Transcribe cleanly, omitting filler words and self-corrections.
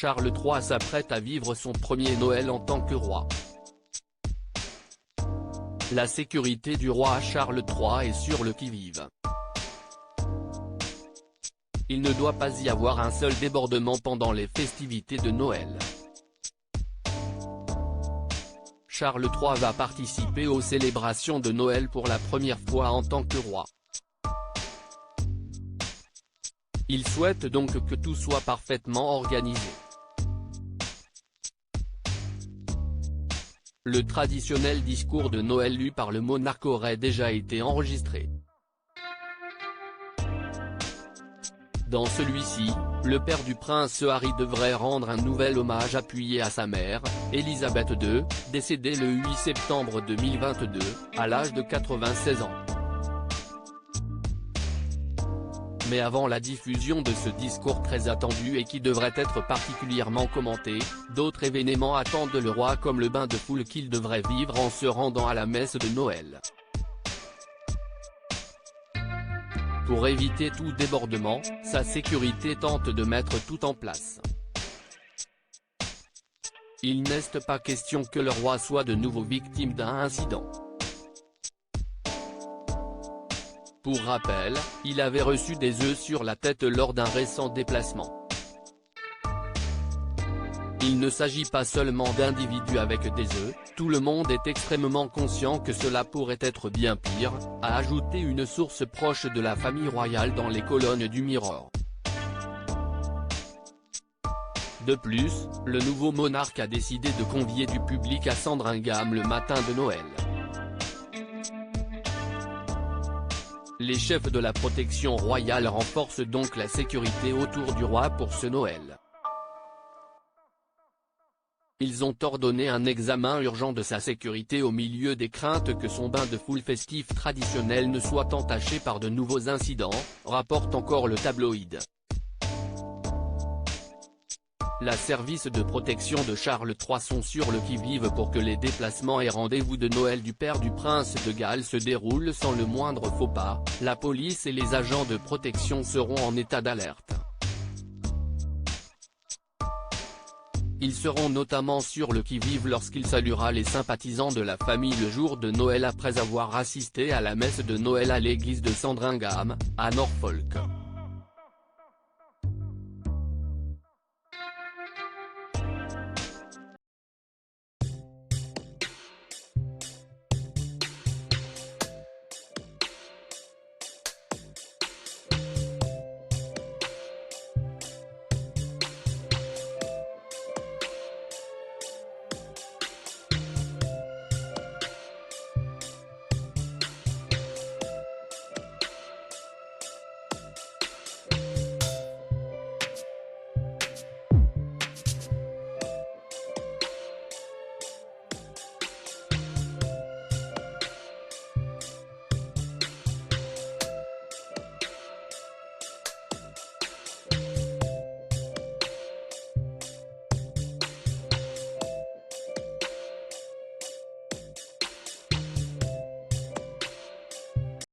Charles III s'apprête à vivre son premier Noël en tant que roi. La sécurité du roi Charles III est sur le qui-vive. Il ne doit pas y avoir un seul débordement pendant les festivités de Noël. Charles III va participer aux célébrations de Noël pour la première fois en tant que roi. Il souhaite donc que tout soit parfaitement organisé. Le traditionnel discours de Noël lu par le monarque aurait déjà été enregistré. Dans celui-ci, le père du prince Harry devrait rendre un nouvel hommage appuyé à sa mère, Elisabeth II, décédée le 8 septembre 2022, à l'âge de 96 ans. Mais avant la diffusion de ce discours très attendu et qui devrait être particulièrement commenté, d'autres événements attendent le roi comme le bain de foule qu'il devrait vivre en se rendant à la messe de Noël. Pour éviter tout débordement, sa sécurité tente de mettre tout en place. Il n'est pas question que le roi soit de nouveau victime d'un incident. Pour rappel, il avait reçu des œufs sur la tête lors d'un récent déplacement. Il ne s'agit pas seulement d'individus avec des œufs, tout le monde est extrêmement conscient que cela pourrait être bien pire, a ajouté une source proche de la famille royale dans les colonnes du Mirror. De plus, le nouveau monarque a décidé de convier du public à Sandringham le matin de Noël. Les chefs de la protection royale renforcent donc la sécurité autour du roi pour ce Noël. Ils ont ordonné un examen urgent de sa sécurité au milieu des craintes que son bain de foule festif traditionnel ne soit entaché par de nouveaux incidents, rapporte encore le tabloïd. Les services de protection de Charles III sont sur le qui-vive pour que les déplacements et rendez-vous de Noël du père du prince de Galles se déroulent sans le moindre faux pas. La police et les agents de protection seront en état d'alerte. Ils seront notamment sur le qui-vive lorsqu'il saluera les sympathisants de la famille le jour de Noël après avoir assisté à la messe de Noël à l'église de Sandringham, à Norfolk.